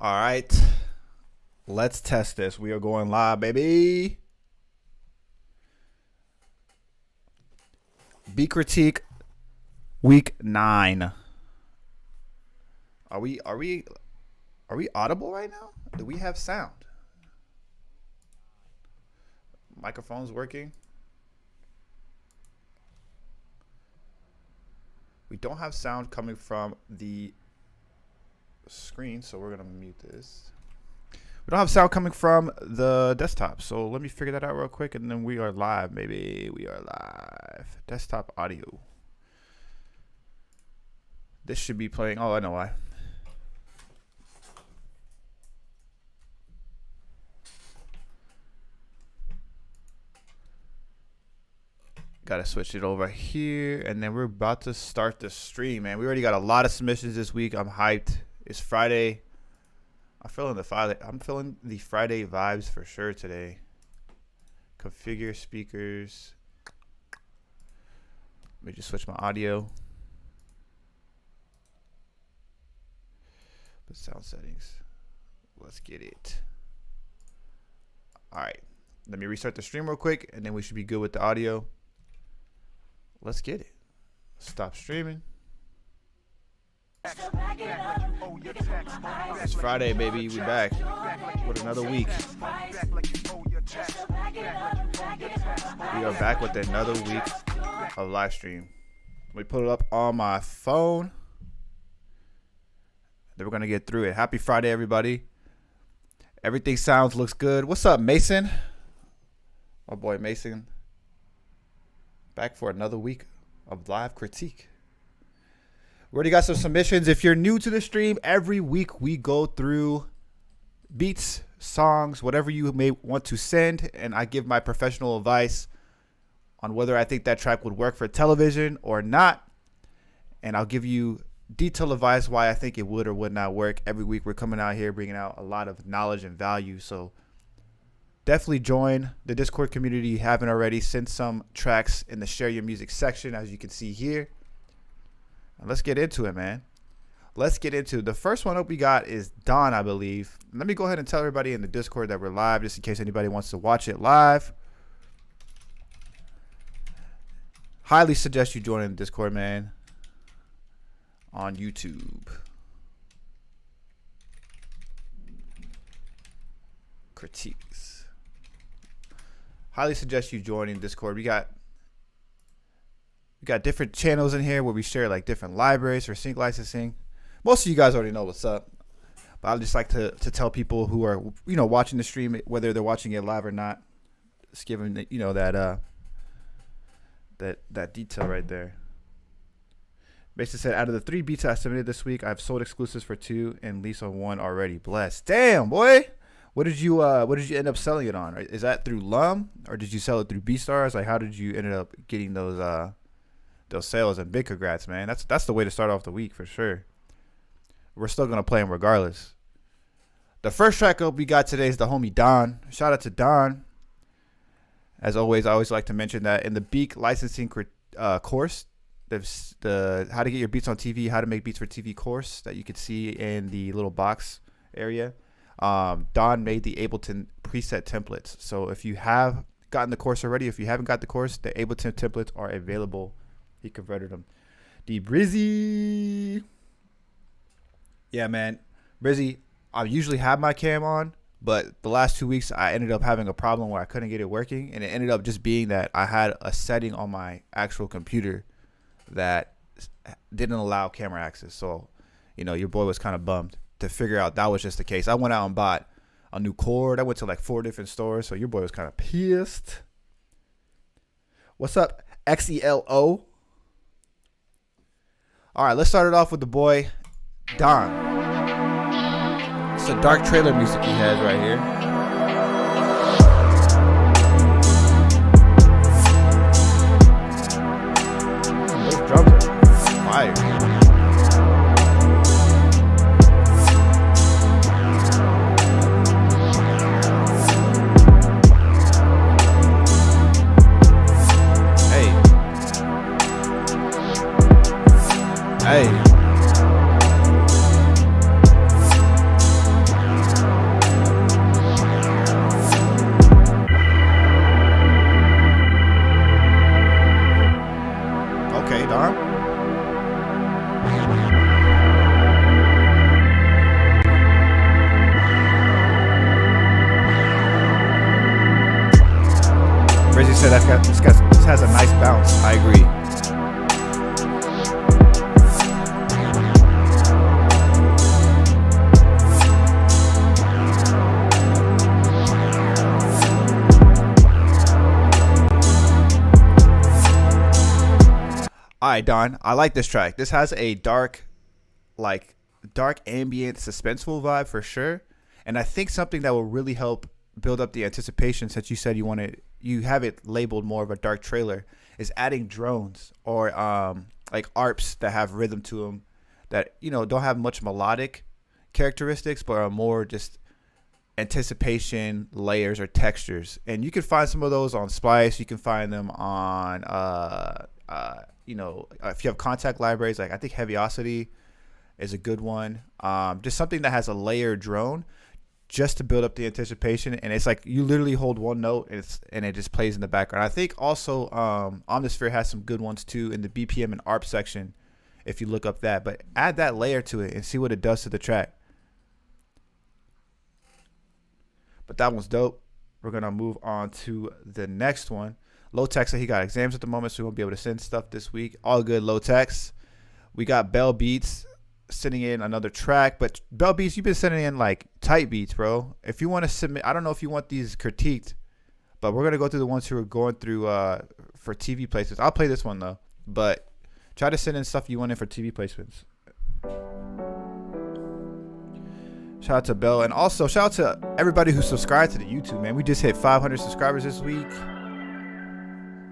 All right, let's test this. We are going live, baby. Beat Critique week 9. Are we audible right now? Do we have sound? Microphone's working. We don't have sound coming from the screen, so we're gonna mute this. We don't have sound coming from the desktop, so let me figure that out real quick, and then we are live, baby. We are live. Desktop audio. This should be playing. Oh, I know why. Gotta switch it over here, and then we're about to start the stream, man. We already got a lot of submissions this week. I'm hyped. It's Friday. I'm feeling the Friday vibes for sure today. Configure speakers. Let me just switch my audio. The sound settings. Let's get it. All right. Let me restart the stream real quick, and then we should be good with the audio. Let's get it. Stop streaming. It's Friday, baby. We back with another week. We are back with another week of live stream. Let me put it up on my phone. Then we're gonna get through it. Happy Friday, everybody. Everything looks good. What's up, Mason? My boy Mason. Back for another week of live critique. We already got some submissions. If you're new to the stream, every week we go through beats, songs, whatever you may want to send, and I give my professional advice on whether I think that track would work for television or not. And I'll give you detailed advice why I think it would or would not work. Every week we're coming out here bringing out a lot of knowledge and value. So definitely join the Discord community if you haven't already. Send some tracks in the Share Your Music section, as you can see here. And let's get into it, man. Let's get into it. The first one up we got is Dawn, I believe. Let me go ahead and tell everybody in the Discord that we're live, just in case anybody wants to watch it live. Highly suggest you join in the Discord, man, on YouTube. Critiques. Highly suggest you join in Discord. We got different channels in here where we share like different libraries for sync licensing. Most of you guys already know what's up, but I just like to tell people who are watching the stream, whether they're watching it live or not, just give them that detail right there. Basically said, out of the 3 beats I submitted this week, I've sold exclusives for 2 and lease on 1 already. Blessed. Damn, boy. What did you end up selling it on? Is that through Lum, or did you sell it through BeatStars? Like, how did you end up getting those sales? And big congrats, man. That's the way to start off the week for sure. We're still gonna play them regardless. The first track up we got today is the homie Don. Shout out to Don. As always, I always like to mention that in the Beak licensing course, the how to get your beats on TV, how to make beats for TV course that you can see in the little box area. Don made the Ableton preset templates. So if you have gotten the course already, if you haven't got the course, the Ableton templates are available. He converted them. The Brizzy. Yeah, man. Brizzy, I usually have my cam on, but the last 2 weeks I ended up having a problem where I couldn't get it working, and it ended up just being that I had a setting on my actual computer that didn't allow camera access. So, your boy was kind of bummed to figure out that was just the case. I went out and bought a new cord. I went to like 4 different stores, so your boy was kind of pissed. What's up, XELO? All right, let's start it off with the boy Don. It's a dark trailer music he has right here. Those drums are fire. Hey. said this has a nice bounce. I agree. All right, Don, I like this track. This has a dark ambient, suspenseful vibe for sure. And I think something that will really help build up the anticipation, since you said you have it labeled more of a dark trailer, is adding drones or like ARPs that have rhythm to them that, don't have much melodic characteristics, but are more just anticipation layers or textures. And you can find some of those on Splice. You can find them on if you have contact libraries, like I think Heaviosity is a good one. Just something that has a layered drone just to build up the anticipation. And it's like you literally hold one note and it just plays in the background. I think also Omnisphere has some good ones too in the BPM and ARP section if you look up that. But add that layer to it and see what it does to the track. But that one's dope. We're going to move on to the next one. Low Tech said he got exams at the moment, so he won't be able to send stuff this week. All good, Low Techs. We got Bell Beats sending in another track. But Bell Beats, you've been sending in like tight beats, bro. If you want to submit, I don't know if you want these critiqued, but we're going to go through the ones who are going through for TV placements. I'll play this one, though. But try to send in stuff you want in for TV placements. Shout out to Bell. And also, shout out to everybody who subscribed to the YouTube, man. We just hit 500 subscribers this week.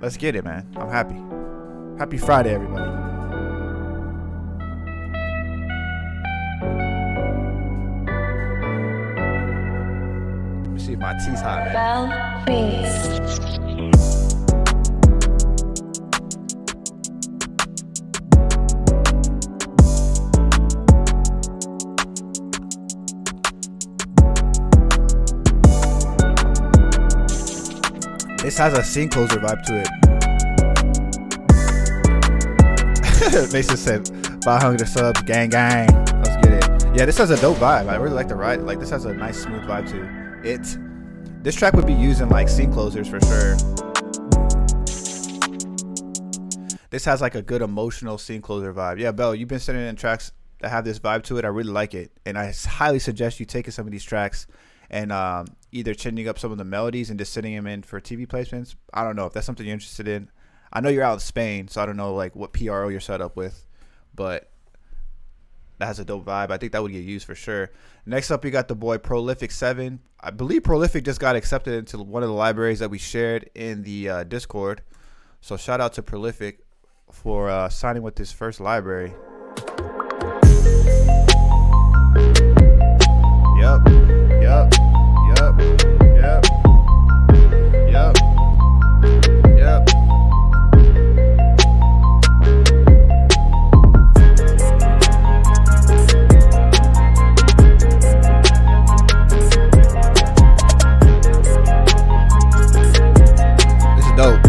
Let's get it, man. I'm happy. Happy Friday, everybody. Let me see if my tea's hot, man. Bell Beats. This has a scene closer vibe to it. Mason said 500 subs, gang. Let's get it. Yeah, this has a dope vibe. I really like the ride. Like, this has a nice smooth vibe to it. This track would be used in like scene closers for sure. This has like a good emotional scene closer vibe. Yeah, Bell, you've been sending in tracks that have this vibe to it. I really like it, and I highly suggest you taking some of these tracks and either changing up some of the melodies and just sending them in for TV placements. I don't know if that's something you're interested in. I know you're out in Spain, so I don't know like what PRO you're set up with, but that has a dope vibe. I think that would get used for sure. Next up, you got the boy Prolific 7. I believe Prolific just got accepted into one of the libraries that we shared in the Discord. So shout out to Prolific for signing with this first library. Yep. This is dope.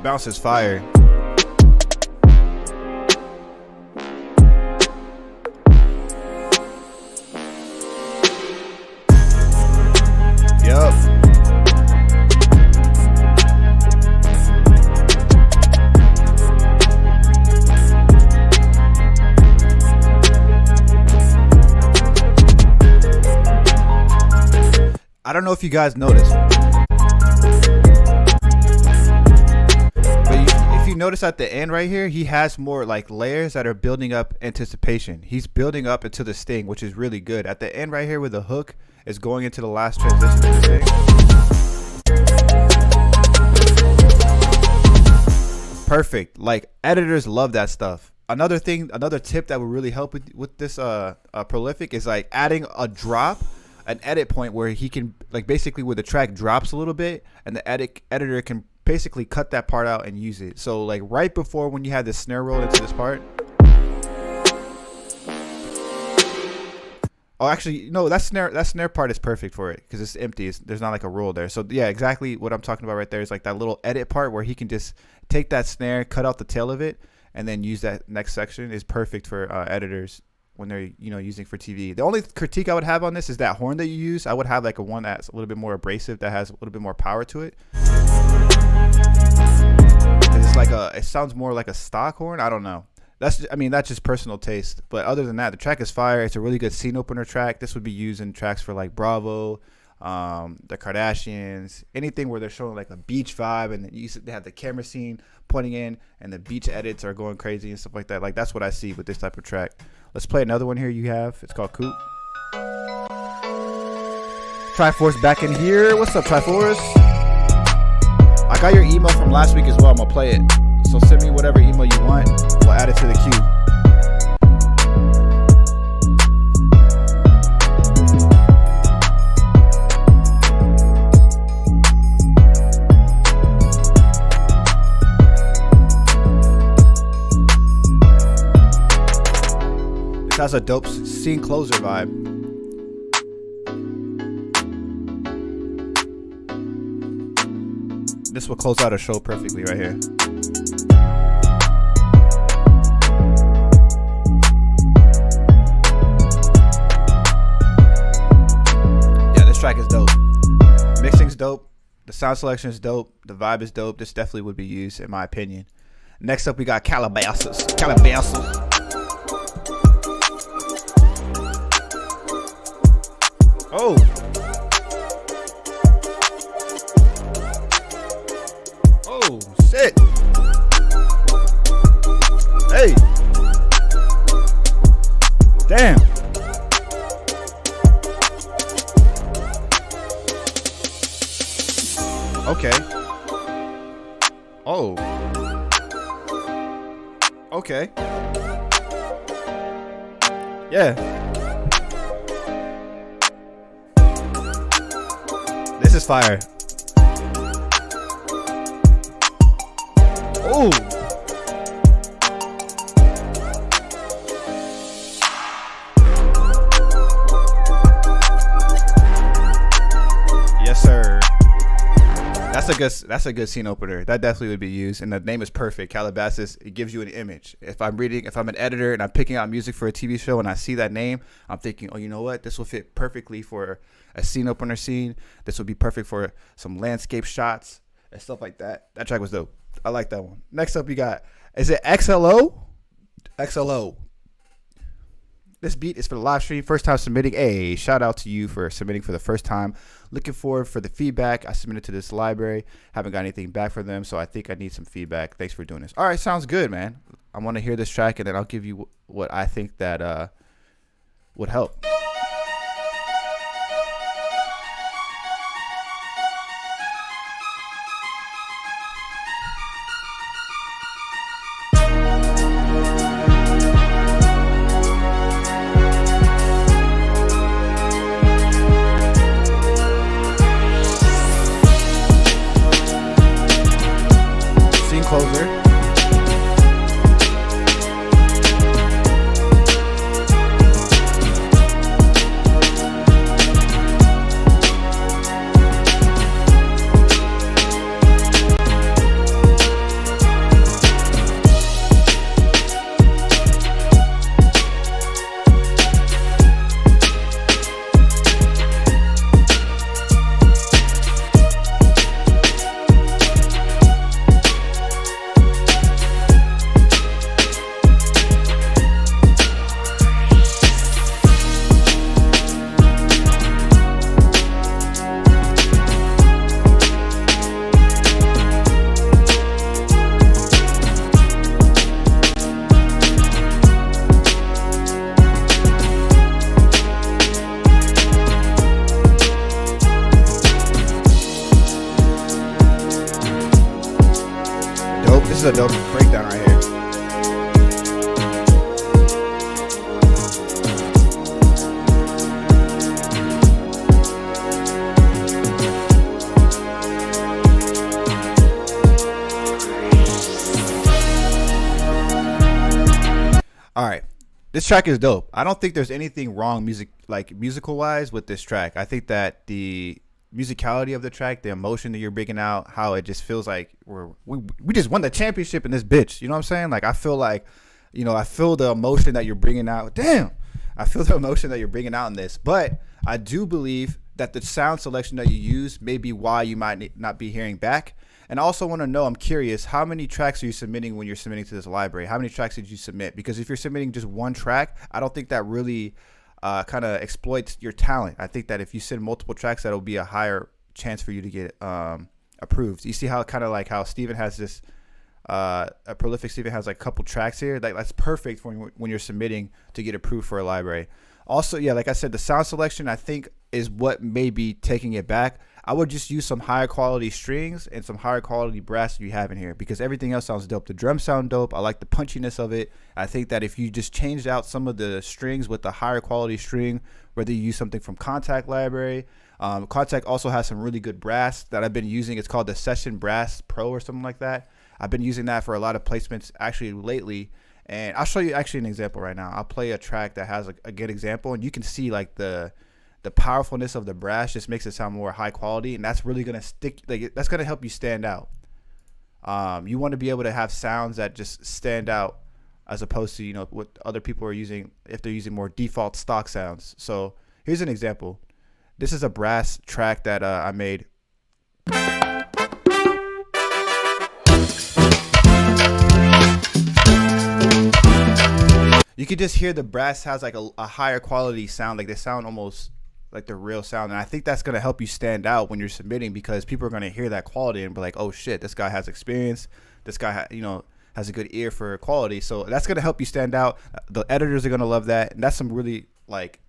Bounce is fire. Yup. I don't know if you guys noticed. Notice at the end right here, he has more like layers that are building up anticipation. He's building up into the sting, which is really good. At the end right here where the hook is going into the last transition of the sting. Perfect. Like, editors love that stuff. Another tip that would really help with this Prolific is like adding a drop, an edit point where he can, like, basically where the track drops a little bit and the editor can basically cut that part out and use it. So like right before when you had the snare roll into this part, Oh, actually, no. That snare part is perfect for it because it's empty. There's not like a roll there. So yeah, exactly what I'm talking about right there is like that little edit part where he can just take that snare, cut out the tail of it, and then use that next section. Is perfect for editors when they're using for TV. The only critique I would have on this is that horn that you use. I would have like a one that's a little bit more abrasive, that has a little bit more power to it. It's like it sounds more like a stock horn. I don't know. That's just personal taste. But other than that, the track is fire. It's a really good scene opener track. This would be used in tracks for like Bravo, the Kardashians, anything where they're showing like a beach vibe, and they have the camera scene pointing in, and the beach edits are going crazy and stuff like that. Like that's what I see with this type of track. Let's play another one here. It's called Coop. Triforce back in here. What's up, Triforce? I got your email from last week as well. I'm gonna play it. So send me whatever email you want. We'll add it to the queue. This has a dope scene closer vibe. This will close out a show perfectly right here. Track is dope. Mixing's dope. The sound selection is dope. The vibe is dope. This definitely would be used in my opinion. Next up we got Calabasas. Oh. Oh shit. Hey. Damn. Okay. Oh. Okay. Yeah. This is fire. Oh. Yes, sir. That's a good scene opener. That definitely would be used, and the name is perfect. Calabasas. It gives you an image. If I'm an editor and I'm picking out music for a TV show and I see that name, I'm thinking, oh, you know what? This will fit perfectly for a scene opener scene. This would be perfect for some landscape shots and stuff like that. That track was dope. I like that one. Next up, you got, is it XLO? XLO. This beat is for the live stream. First time submitting. Hey, shout out to you for submitting for the first time. Looking forward for the feedback. I submitted to this library. Haven't got anything back from them, so I think I need some feedback. Thanks for doing this. All right, sounds good, man. I want to hear this track, and then I'll give you what I think that would help. Closer. This is a dope breakdown right here. All right. this track is dope. I don't think there's anything wrong musical wise with this track. I think that the musicality of the track, the emotion that you're bringing out, how it just feels like we just won the championship in this bitch. You know what I'm saying? Like I feel like, I feel the emotion that you're bringing out. Damn, I feel the emotion that you're bringing out in this. But I do believe that the sound selection that you use may be why you might not be hearing back. And I also want to know, I'm curious, how many tracks are you submitting when you're submitting to this library? How many tracks did you submit? Because if you're submitting just one track, I don't think that really kind of exploits your talent. I think that if you send multiple tracks, that'll be a higher chance for you to get approved. You see how kind of like how Steven has this, a prolific Steven has like a couple tracks here. That's perfect for when you're submitting to get approved for a library. Also, yeah, like I said, the sound selection I think is what may be taking it back. I would just use some higher quality strings and some higher quality brass you have in here, because everything else sounds dope. The drums sound dope. I like the punchiness of it. I think that if you just changed out some of the strings with the higher quality string, whether you use something from Contact Library, Contact also has some really good brass that I've been using. It's called the Session Brass Pro or something like that. I've been using that for a lot of placements actually lately. And I'll show you actually an example right now. I'll play a track that has a good example, and you can see like the powerfulness of the brass just makes it sound more high quality, and that's really gonna stick. Like that's gonna help you stand out. You want to be able to have sounds that just stand out, as opposed to what other people are using if they're using more default stock sounds. So here's an example. This is a brass track that I made. You could just hear the brass has like a higher quality sound. Like they sound almost like the real sound. And I think that's going to help you stand out when you're submitting, because people are going to hear that quality and be like, oh shit, this guy has experience. This guy, has a good ear for quality. So that's going to help you stand out. The editors are going to love that. And that's some really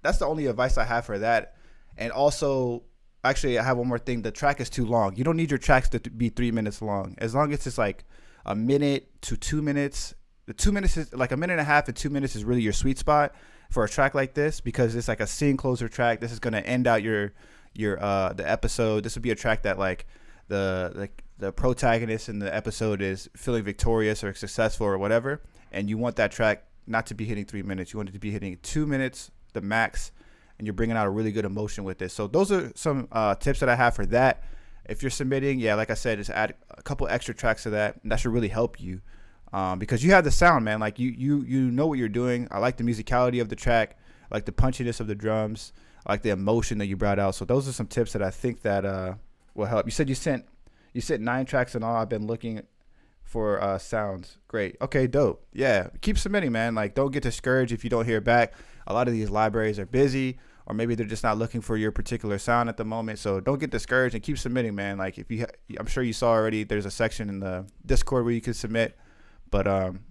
that's the only advice I have for that. And also, actually, I have one more thing. The track is too long. You don't need your tracks to be 3 minutes long. As long as it's like a minute to 2 minutes. The 2 minutes is like a minute and a half, and 2 minutes is really your sweet spot for a track like this, because it's like a scene closer track. This is gonna end out your the episode. This would be a track that like the protagonist in the episode is feeling victorious or successful or whatever, and you want that track not to be hitting 3 minutes. You want it to be hitting 2 minutes, the max, and you're bringing out a really good emotion with this. So those are some tips that I have for that. If you're submitting, yeah, like I said, just add a couple extra tracks to that, and that should really help you. Because you have the sound, man. Like you know what you're doing. I like the musicality of the track. I like the punchiness of the drums. I like the emotion that you brought out. So those are some tips that I think that will help. You said you sent 9 tracks in all. I've been looking for sounds. Great. Okay, dope. Yeah, keep submitting, man. Like don't get discouraged if you don't hear back. A lot of these libraries are busy, or maybe they're just not looking for your particular sound at the moment. So don't get discouraged and keep submitting, man. Like I'm sure you saw already. There's a section in the Discord where you can submit. But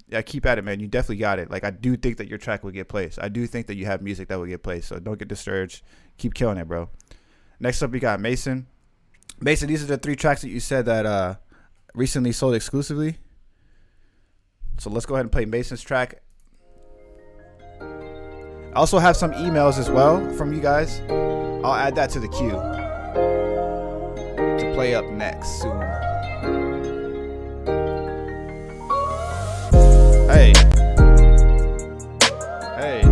yeah, keep at it, man. You definitely got it. Like I do think that your track will get placed. I do think that you have music that will get placed. So don't get discouraged. Keep killing it, bro. Next up, we got Mason. Mason, these are the 3 tracks that you said that recently sold exclusively. So let's go ahead and play Mason's track. I also have some emails as well from you guys. I'll add that to the queue to play up next soon. Hey. Hey.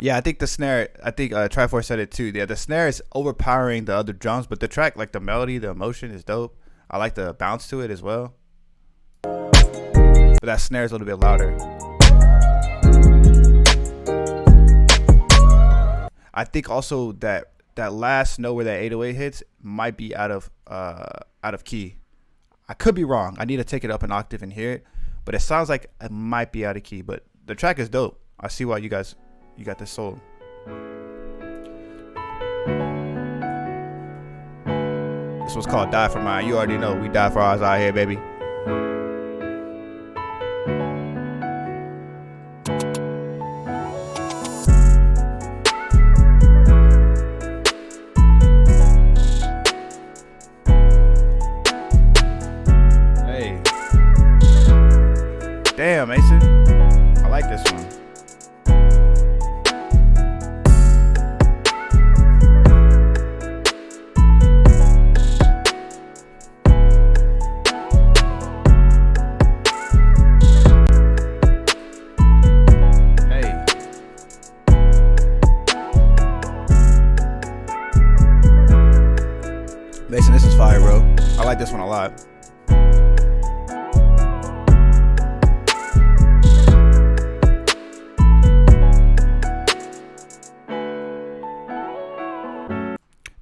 Yeah, I think the snare, Triforce said it too. Yeah, the snare is overpowering the other drums, but the track, like the melody, the emotion is dope. I like the bounce to it as well. But that snare is a little bit louder. I think also that last note where that 808 hits might be out of key. I could be wrong. I need to take it up an octave and hear it, but it sounds like it might be out of key. But the track is dope. I see why you got this sold. This one's called Die for Mine. You already know we die for ours out here, baby. Hey. Damn, Mason. I like this one. Mason, this is fire, bro. I like this one a lot.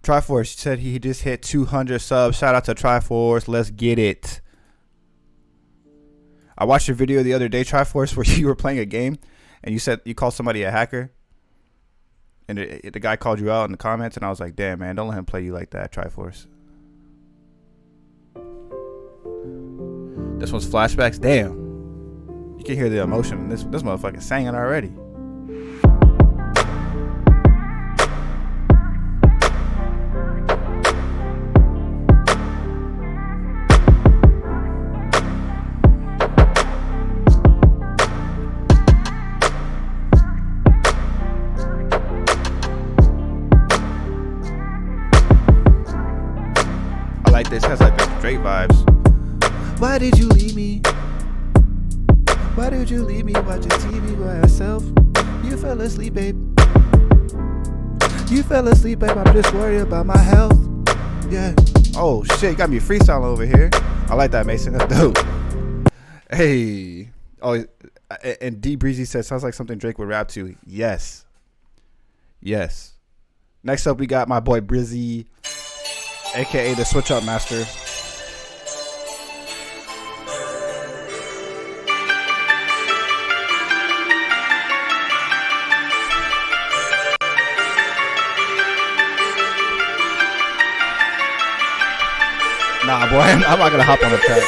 Triforce said he just hit 200 subs. Shout out to Triforce. Let's get it. I watched your video the other day, Triforce, where you were playing a game and you said you called somebody a hacker. And the guy called you out in the comments, and I was like, damn, man, don't let him play you like that, Triforce. This one's flashbacks. Damn. You can hear the emotion. This motherfucker singing already. I like this. It has like the Drake vibes. Why did you leave me? Why did you leave me watching TV by myself? You fell asleep, babe. You fell asleep, babe. I'm just worried about my health. Yeah. Oh shit, you got me freestyling over here. I like that, Mason. That's dope. Hey. Oh, and D Breezy said sounds like something Drake would rap to. Yes. Yes. Next up, we got my boy Brizzy, aka the Switch Up Master. Nah, boy, I'm not gonna hop on the track.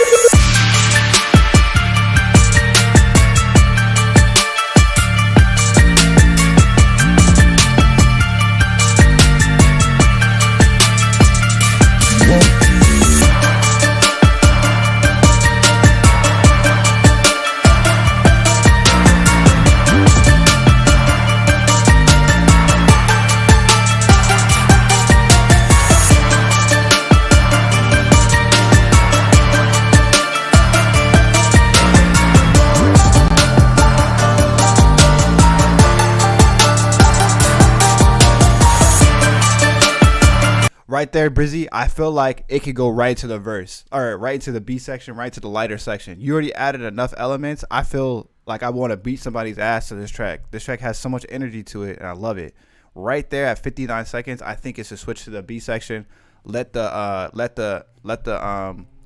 Right there, Brizzy, I feel like it could go right to the verse, or right into the B section, right to the lighter section. You already added enough elements. I feel like I want to beat somebody's ass to this track. This track has so much energy to it, and I love it. Right there at 59 seconds, I think it's to switch to the B section. Let the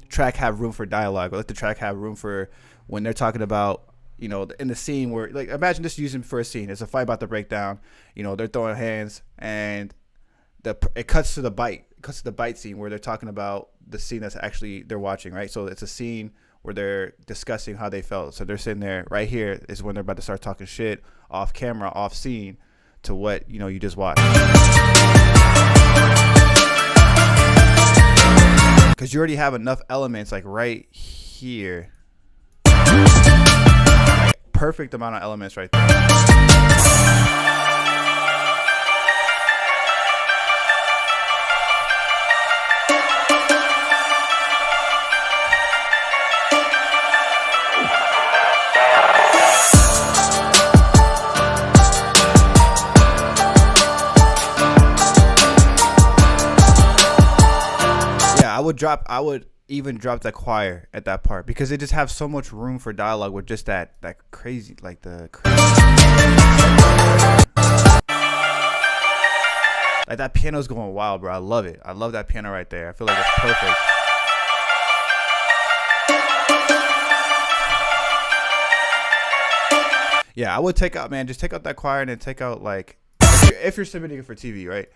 track have room for dialogue. Let the track have room for when they're talking about, you know, in the scene where, like, imagine this using for a scene. It's a fight about to break down. You know, they're throwing hands, and it cuts to the bite. It cuts to the bite scene where they're talking about the scene that's actually they're watching, right? So it's a scene where they're discussing how they felt. So they're sitting there. Right here is when they're about to start talking shit off camera, off scene, to what, you know, you just watched. Because you already have enough elements, like right here. Like, perfect amount of elements right there. I would even drop the choir at that part because it just have so much room for dialogue with just that crazy, like the crazy. Like that piano's going wild, bro. I love it. I love that piano right there. I feel like it's perfect. Yeah, I would take out, man, just take out that choir and then take out, like, if you're submitting it for TV, right?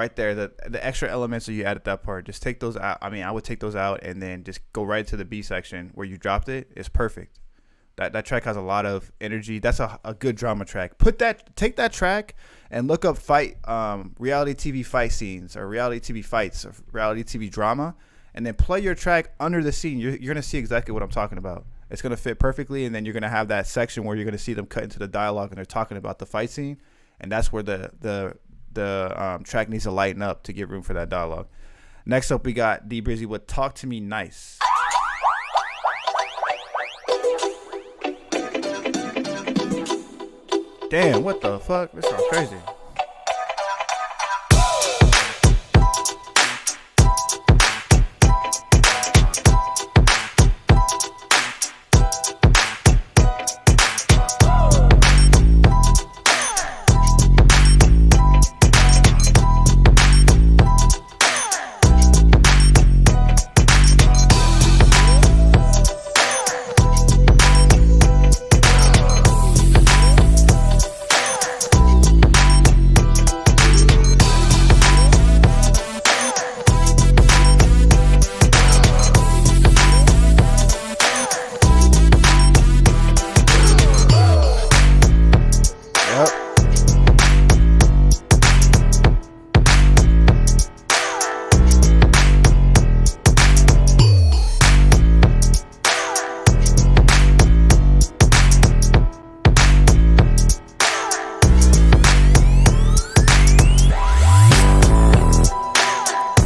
right there, the extra elements that you add at that part, just take those out. I mean, I would take those out and then just go right to the B section where you dropped it. It's perfect. That track has a lot of energy. That's a good drama track. Take that track and look up reality TV fight scenes or reality TV fights or reality TV drama, and then play your track under the scene. You're gonna see exactly what I'm talking about. It's gonna fit perfectly, and then you're gonna have that section where you're gonna see them cut into the dialogue and they're talking about the fight scene, and that's where the track needs to lighten up to give room for that dialogue. Next up, we got D Brizzy with "Talk to Me Nice." Damn, what the fuck? This sounds crazy.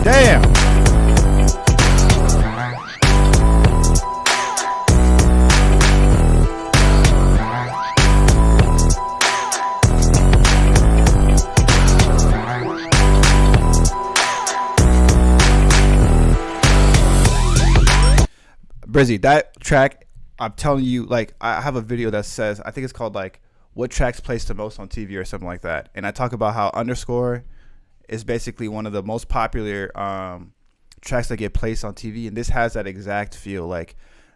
Damn. Brizzy, that track, I'm telling you, like, I have a video that says, I think it's called, like, what tracks place the most on TV or something like that. And I talk about how Underscore is basically one of the most popular tracks that get placed on TV. And this has that exact feel. Like,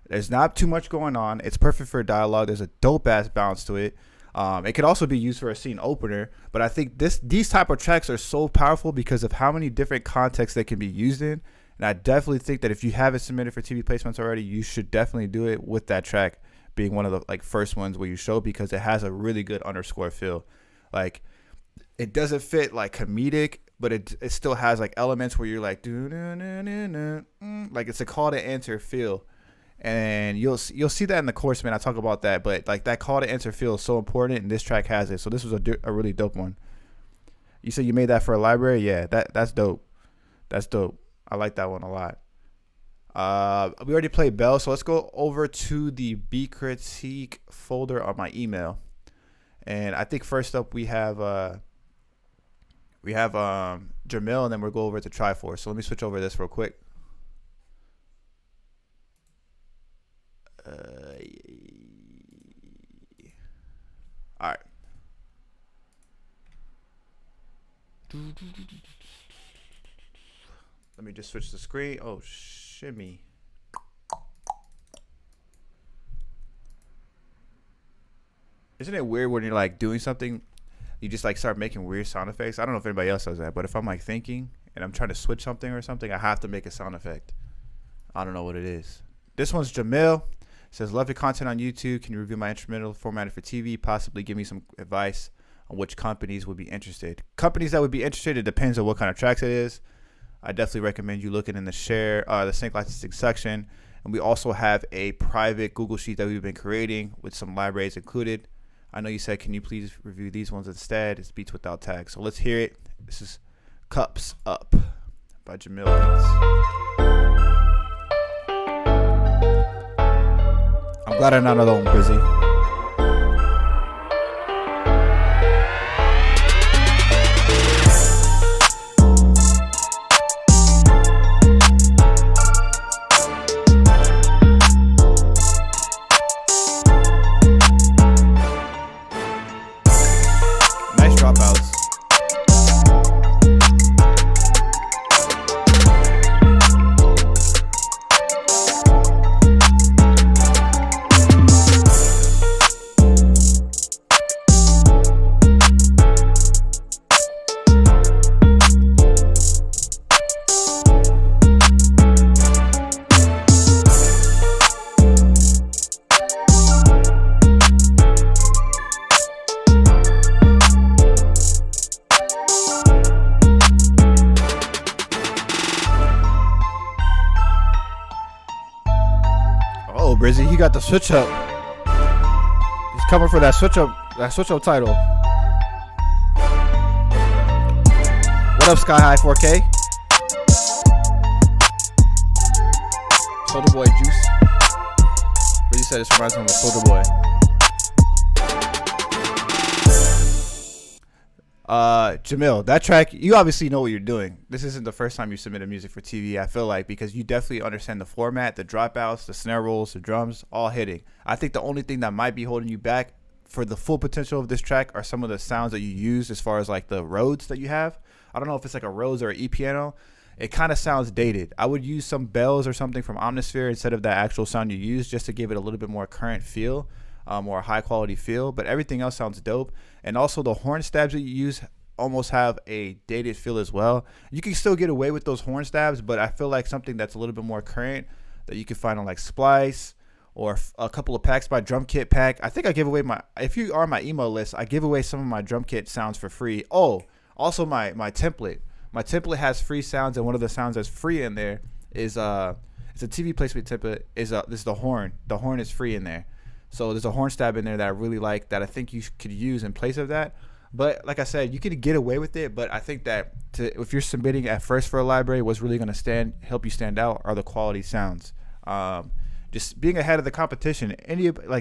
there's not too much going on. It's perfect for dialogue. There's a dope-ass bounce to it. It could also be used for a scene opener. But I think these type of tracks are so powerful because of how many different contexts they can be used in. And I definitely think that if you haven't submitted for TV placements already, you should definitely do it with that track being one of the like first ones where you show, because it has a really good Underscore feel. Like, it doesn't fit like comedic, but it still has like elements where you're like, like it's a call to answer feel. And you'll see that in the course, man. I talk about that, but like that call to answer feel is so important, and this track has it. So this was a really dope one. You said you made that for a library? Yeah, that's dope. That's dope. I like that one a lot. We already played Bell, so let's go over to the B critique folder on my email. And I think first up we have Jamil, and then we'll go over to Triforce. So let me switch over this real quick. All right. Let me just switch the screen. Oh, shimmy. Isn't it weird when you're like doing something, you just like start making weird sound effects? I don't know if anybody else does that, but if I'm like thinking and I'm trying to switch something or something, I have to make a sound effect. I don't know what it is. This one's Jamil. It says, love your content on YouTube. Can you review my instrumental formatted for TV? Possibly give me some advice on which companies would be interested. Companies that would be interested, it depends on what kind of tracks it is. I definitely recommend you looking in the sync licensing section. And we also have a private Google Sheet that we've been creating with some libraries included. I know you said, can you please review these ones instead? It's beats without tags. So let's hear it. This is Cups Up by Jamil Beats. I'm glad I'm not alone, Busy. Brizzy. He got the switch up. He's coming for that switch up title. What up, Sky High 4K? Soldier Boy Juice. Brizzy said this reminds him of Soldier Boy. Jamil, that track, you obviously know what you're doing. This isn't the first time you submitted music for TV, I feel like, because you definitely understand the format, the dropouts, the snare rolls, the drums, all hitting. I think the only thing that might be holding you back for the full potential of this track are some of the sounds that you use as far as like the Rhodes that you have. I don't know if it's like a Rhodes or an E-piano. It kind of sounds dated. I would use some bells or something from Omnisphere instead of that actual sound you use, just to give it a little bit more current feel, or a high quality feel. But everything else sounds dope. And also the horn stabs that you use almost have a dated feel as well. You can still get away with those horn stabs, but I feel like something that's a little bit more current that you can find on like Splice or a couple of packs by Drum Kit Pack. I think I give away if you are on my email list, I give away some of my drum kit sounds for free. Oh, also my template. My template has free sounds, and one of the sounds that's free in there is it's a TV placement template. This is the horn. The horn is free in there. So there's a horn stab in there that I really like that I think you could use in place of that. But like I said, you could get away with it. But I think that if you're submitting at first for a library, what's really going to help you stand out are the quality sounds. Just being ahead of the competition.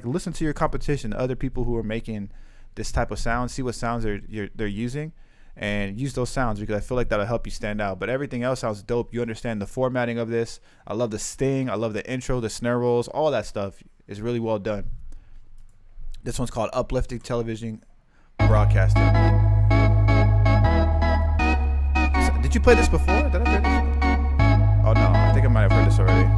Listen to your competition, other people who are making this type of sound. See what sounds they're using, and use those sounds, because I feel like that'll help you stand out. But everything else sounds dope. You understand the formatting of this. I love the sting. I love the intro, the snare rolls. All that stuff is really well done. This one's called Uplifting Television Broadcasting. Did you play this before? Did I hear this? Oh no, I think I might have heard this already.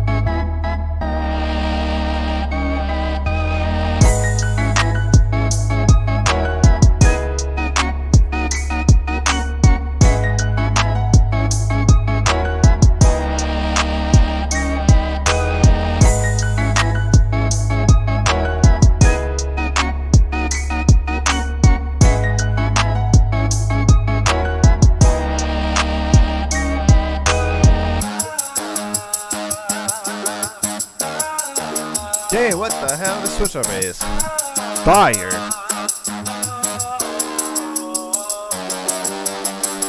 Damn, what the hell? The switch up is fire.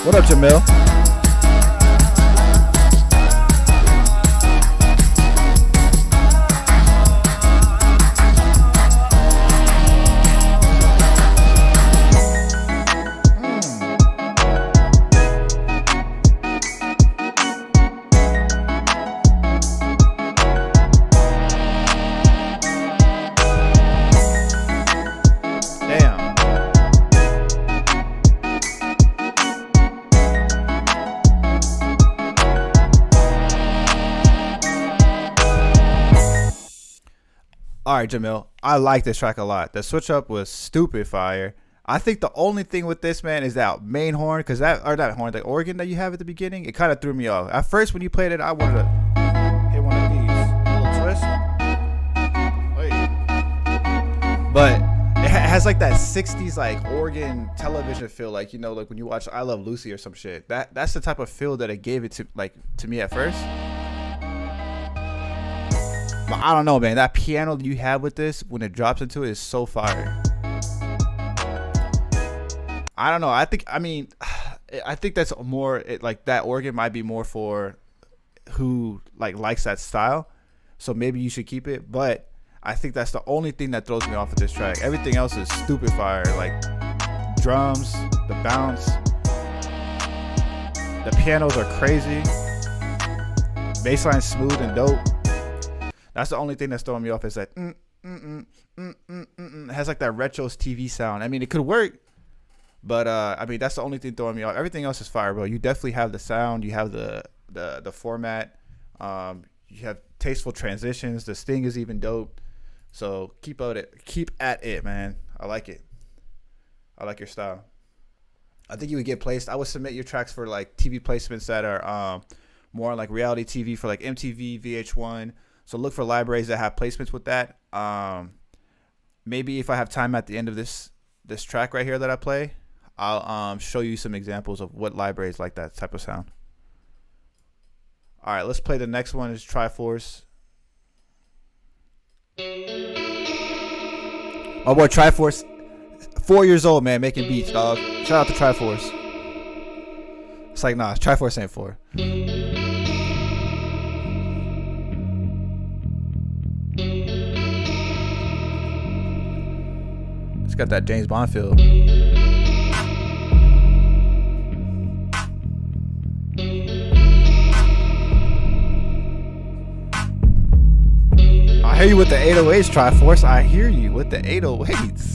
What up, Jamil? All right, Jamil, I like this track a lot. The switch up was stupid fire. I think the only thing with this, man, is that main horn, the organ that you have at the beginning, it kind of threw me off. At first, when you played it, I wanted to hit one of these, a little twist. Wait. But it has like that 60s like organ television feel, like, you know, like when you watch I Love Lucy or some shit. That's the type of feel that it gave it to me at first. But I don't know, man. That piano that you have with this, when it drops into it, is so fire. I don't know. I think that's more like that organ might be more for who likes that style. So maybe you should keep it. But I think that's the only thing that throws me off of this track. Everything else is stupid fire. Like drums, the bounce, the pianos are crazy. Bassline smooth and dope. That's the only thing that's throwing me off, is that it has like that retros TV sound. I mean, it could work, but that's the only thing throwing me off. Everything else is fire, bro. You definitely have the sound. You have the format. You have tasteful transitions. The sting is even dope. So keep at it, man. I like it. I like your style. I think you would get placed. I would submit your tracks for like TV placements that are more like reality TV for like MTV, VH1. So look for libraries that have placements with that. Maybe if I have time at the end of this track right here that I play, I'll show you some examples of what libraries like that type of sound. All right, let's play the next one. Is Triforce. My boy Triforce, 4 years old, man, making beats, dog. Shout out to Triforce. It's like, nah, Triforce ain't 4. It's got that James Bond feel. I hear you with the 808s, Triforce. I hear you with the 808s.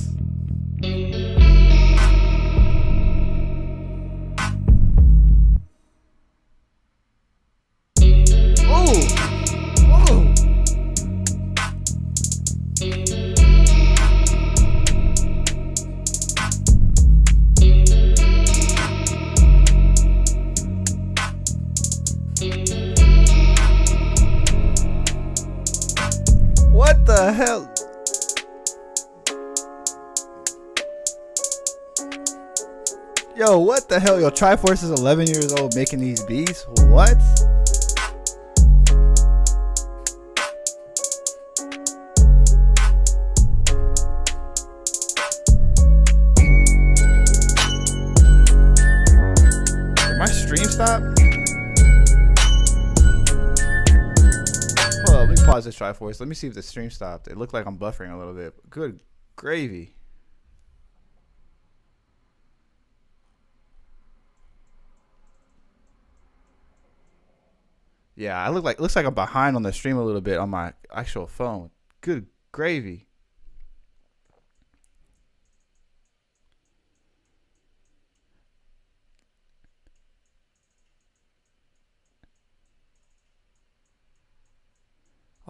What the hell? Yo, what the hell? Yo, Triforce is 11 years old making these beats? What? Did my stream stop? Hold up, let me pause this Triforce. Let me see if the stream stopped. It looked like I'm buffering a little bit. Good gravy. Yeah, I looks like I'm behind on the stream a little bit on my actual phone. Good gravy.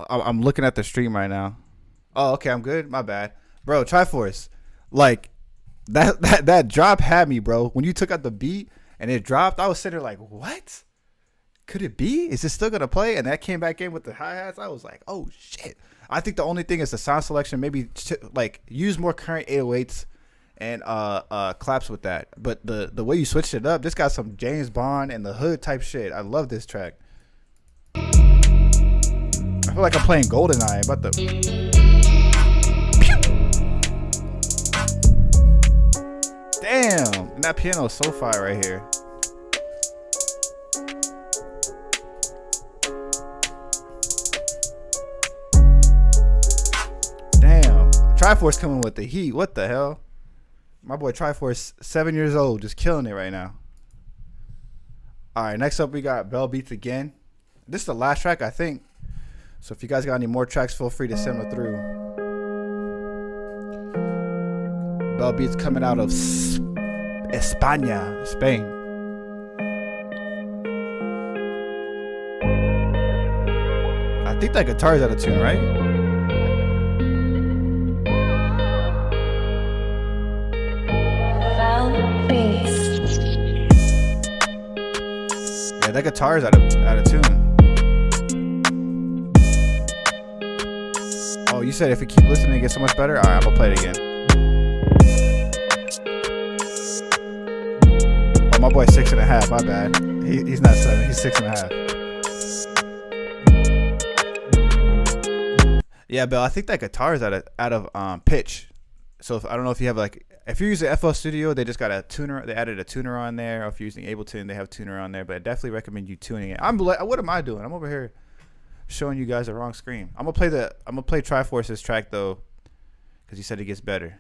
I'm looking at the stream right now. Oh, okay, I'm good. My bad, bro. Triforce, like that drop had me, bro. When you took out the beat and it dropped, I was sitting there like, what? Could it be? Is it still gonna play? And that came back in with the hi-hats. I was like, oh shit. I think the only thing is the sound selection. Maybe like use more current 808s and claps with that. But the way you switched it up, this got some James Bond and the hood type shit. I love this track. I feel like I'm playing GoldenEye. About the damn, and that piano is so fire right here. Triforce coming with the heat. What the hell? My boy Triforce, 7 years old, just killing it right now. All right, next up we got Bell Beats again. This is the last track, I think. So if you guys got any more tracks, feel free to send them through. Bell Beats coming out of España, Spain. I think that guitar is out of tune, right? Yeah, that guitar is out of tune. Oh, you said if we keep listening, it gets so much better? Alright, I'm gonna play it again. Oh, my boy's 6.5, my bad. He's not 7, he's 6.5. Yeah, Bill, I think that guitar is out of pitch. So I don't know if you have like, if you're using FL Studio, they just got a tuner. They added a tuner on there. Or if you're using Ableton, they have a tuner on there. But I definitely recommend you tuning it. What am I doing? I'm over here showing you guys the wrong screen. I'm gonna play Triforce's track though, because he said it gets better.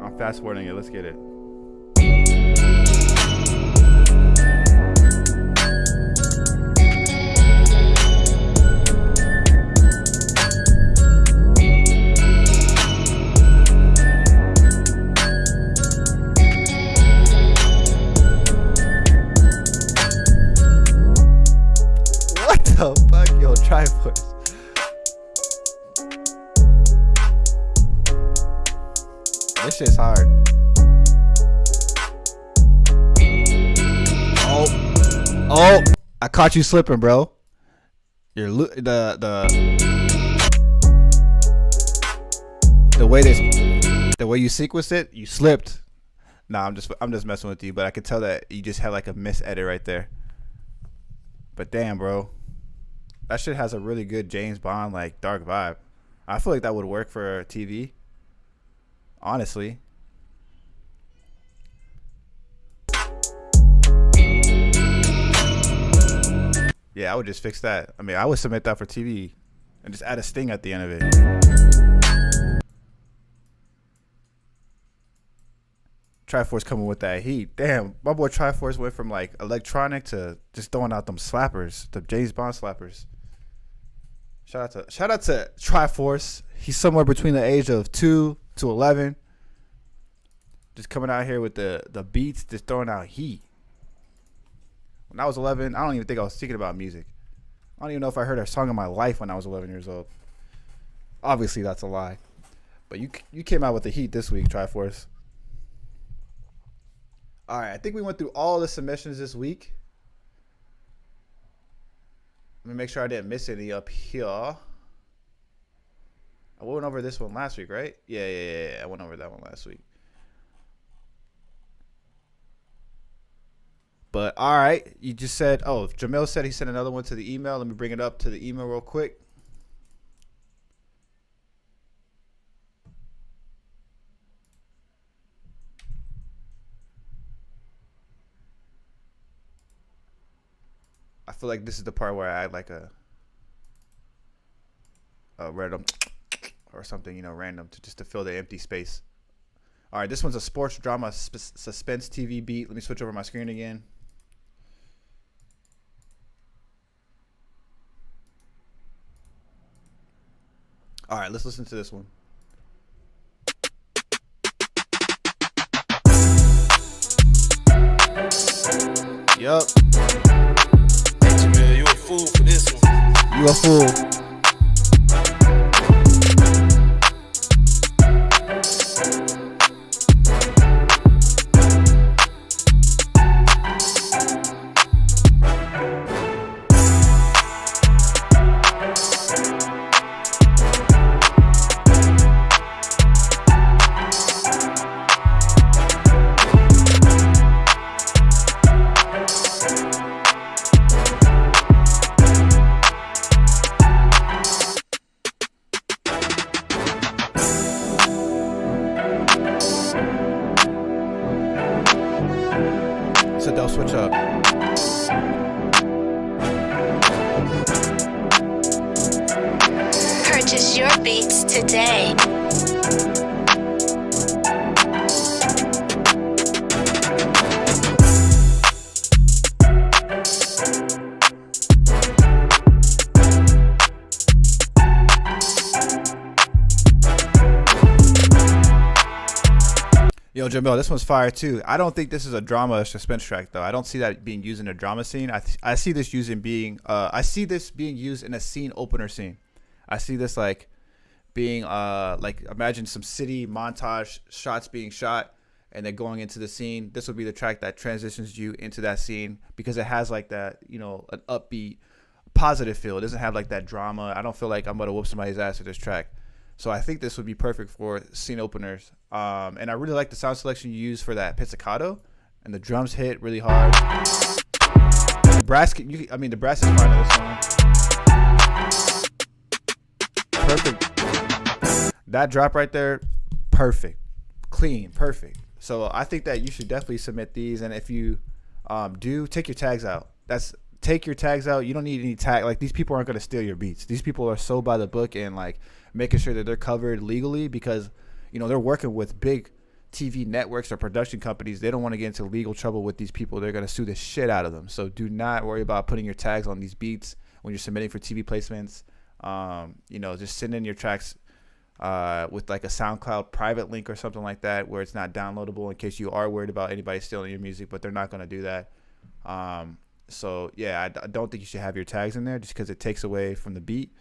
I'm fast forwarding it. Let's get it. Oh, fuck, yo, Triforce. This shit's hard. Oh, I caught you slipping, bro. You're the way you sequenced it, you slipped. Nah, I'm just messing with you, but I could tell that you just had like a miss edit right there. But damn, bro. That shit has a really good James Bond like dark vibe. I feel like that would work for TV. Honestly. Yeah, I would just fix that. I mean, I would submit that for TV and just add a sting at the end of it. Triforce coming with that heat. Damn, my boy Triforce went from like electronic to just throwing out them slappers, the James Bond slappers. Shout out to Triforce. He's somewhere between the age of 2 to 11. Just coming out here with the beats, just throwing out heat. When I was 11, I don't even think I was thinking about music. I don't even know if I heard a song in my life when I was 11 years old. Obviously, that's a lie. But you came out with the heat this week, Triforce. All right, I think we went through all the submissions this week. Let me make sure I didn't miss any up here. I went over this one last week, right? Yeah. I went over that one last week. But all right, you just said, oh, Jamil said he sent another one to the email. Let me bring it up to the email real quick. I feel like this is the part where I add like a random or something, you know, random to fill the empty space. All right, this one's a sports drama suspense TV beat. Let me switch over my screen again. All right, let's listen to this one. Yup. You a fool for this one. You a fool. So they'll switch up. Purchase your beats today. Yo, Jamil, this one's fire too. I don't think this is a drama suspense track though. I don't see that being used in a drama scene. I see this being used in a scene opener scene. I see this like being like imagine some city montage shots being shot and then going into the scene. This would be the track that transitions you into that scene because it has like that, you know, an upbeat, positive feel. It doesn't have like that drama. I don't feel like I'm gonna whoop somebody's ass with this track. So I think this would be perfect for scene openers. And I really like the sound selection you use for that pizzicato. And the drums hit really hard. The brass, the brass is fine on this song. Perfect. That drop right there, perfect. Clean, perfect. So I think that you should definitely submit these. And if you do, take your tags out. Take your tags out. You don't need any tag. Like, these people aren't going to steal your beats. These people are so by the book and like making sure that they're covered legally because, you know, they're working with big TV networks or production companies. They don't want to get into legal trouble with these people. They're going to sue the shit out of them. So do not worry about putting your tags on these beats when you're submitting for TV placements. You know, just send in your tracks with like a SoundCloud private link or something like that where it's not downloadable in case you are worried about anybody stealing your music, but they're not going to do that. So yeah, I don't think you should have your tags in there just because it takes away from the beat.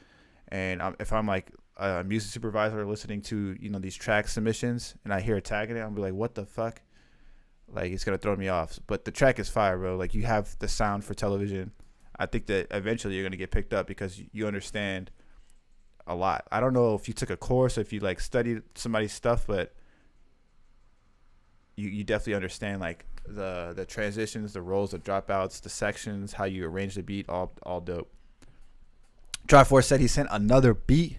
And if I'm like a music supervisor listening to, you know, these track submissions and I hear a tag in it, I'll be like, what the fuck? Like, it's going to throw me off. But the track is fire, bro. Like, you have the sound for television. I think that eventually you're going to get picked up because you understand a lot. I don't know if you took a course or if you like studied somebody's stuff, but you definitely understand like the transitions, the rolls, the dropouts, the sections, how you arrange the beat, all dope. Triforce said he sent another beat.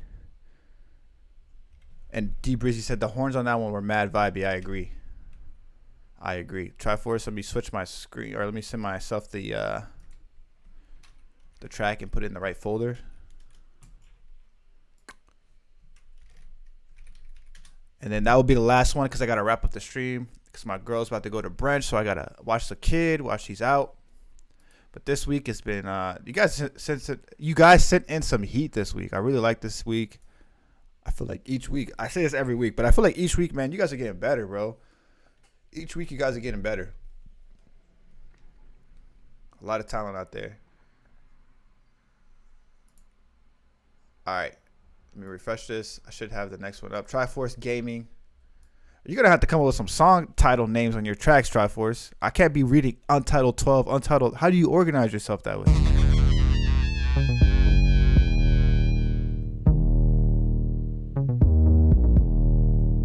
And D Breezy said the horns on that one were mad vibey. I agree. Triforce, let me switch my screen, or let me send myself the track and put it in the right folder. And then that will be the last one because I gotta wrap up the stream because my girl's about to go to brunch, so I gotta watch the kid while she's out. But this week has been you guys sent in some heat this week. I really like this week. I feel like each week, I say this every week, but I feel like each week, man, you guys are getting better, bro. Each week you guys are getting better. A lot of talent out there. All right. Let me refresh this. I should have the next one up. Triforce Gaming. You're going to have to come up with some song title names on your tracks, Triforce. I can't be reading Untitled 12, Untitled. How do you organize yourself that way?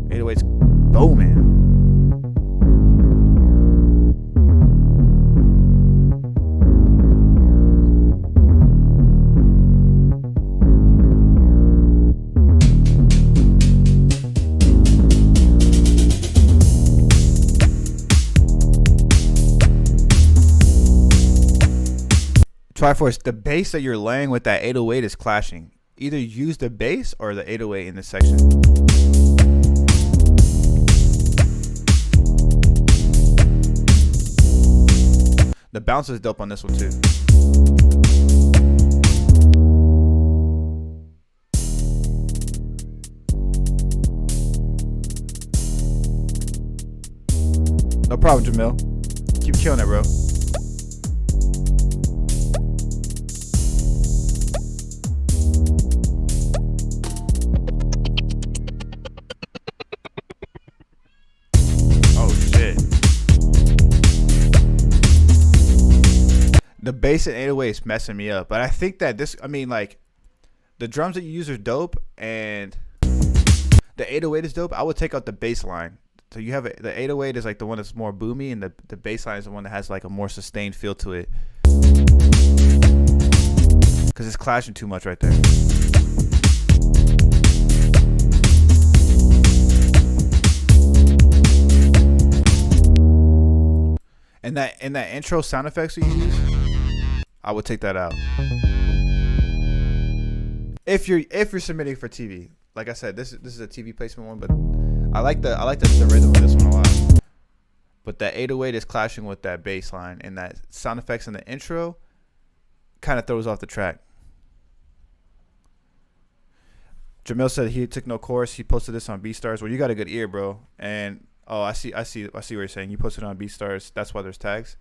808's booming. Triforce, the bass that you're laying with that 808 is clashing. Either use the bass or the 808 in this section. The bounce is dope on this one too. No problem, Jamil. Keep killing it, bro. The bass and 808 is messing me up, but I think that like the drums that you use are dope, and the 808 is dope. I would take out the bass line. So you have the 808 is like the one that's more boomy, and the bass line is the one that has like a more sustained feel to it, because it's clashing too much right there. And that intro sound effects you use, I would take that out. If you're submitting for TV, like I said, this is a TV placement one, but I like the rhythm of this one a lot. But that 808 is clashing with that bass line, and that sound effects in the intro kind of throws off the track. Jamil said he took no course. He posted this on BeatStars. Well, you got a good ear, bro. And oh, I see what you're saying. You posted it on BeatStars. That's why there's tags.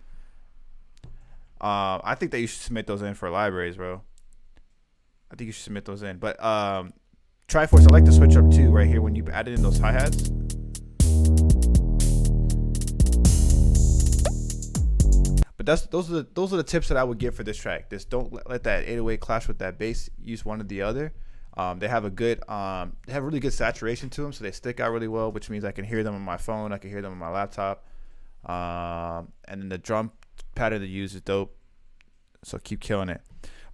I think that you should submit those in for libraries, bro. I think you should submit those in. But Triforce, I like the switch up too right here when you added in those hi-hats. But those are the tips that I would give for this track. Just don't let that 808 clash with that bass. Use one or the other. They have really good saturation to them, so they stick out really well, which means I can hear them on my phone, I can hear them on my laptop. And then the drum pattern they use is dope, so keep killing it.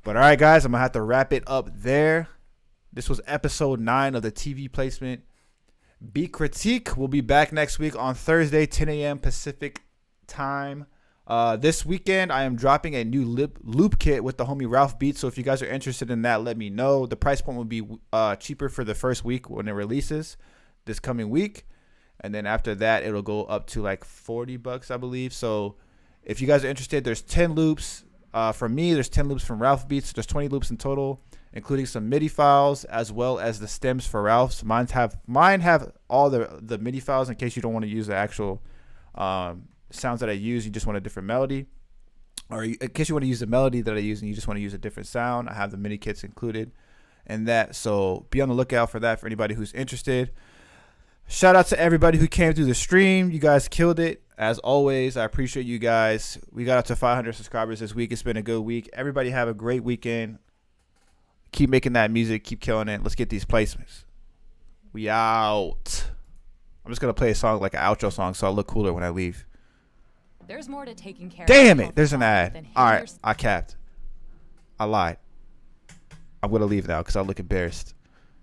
But all right, guys, I'm gonna have to wrap it up there. This was episode 9 of the TV placement Beat Critique. We'll be back next week on Thursday, 10 a.m. Pacific time. This weekend, I am dropping a new loop kit with the homie Ralph Beats. So if you guys are interested in that, let me know. The price point will be cheaper for the first week when it releases this coming week. And then after that, it'll go up to like $40, I believe. So if you guys are interested, there's 10 loops from me. There's 10 loops from Ralph Beats. There's 20 loops in total, including some MIDI files as well as the stems for Ralph's. Mine have all the MIDI files in case you don't want to use the actual sounds that I use. You just want a different melody, or in case you want to use the melody that I use and you just want to use a different sound, I have the MIDI kits included in that. So be on the lookout for that for anybody who's interested. Shout out to everybody who came through the stream. You guys killed it. As always, I appreciate you guys. We got up to 500 subscribers this week. It's been a good week. Everybody have a great weekend. Keep making that music. Keep killing it. Let's get these placements. We out. I'm just going to play a song like an outro song so I look cooler when I leave. There's more to taking care Damn of it. There's an ad. All right. I capped. I lied. I'm gonna leave now because I look embarrassed.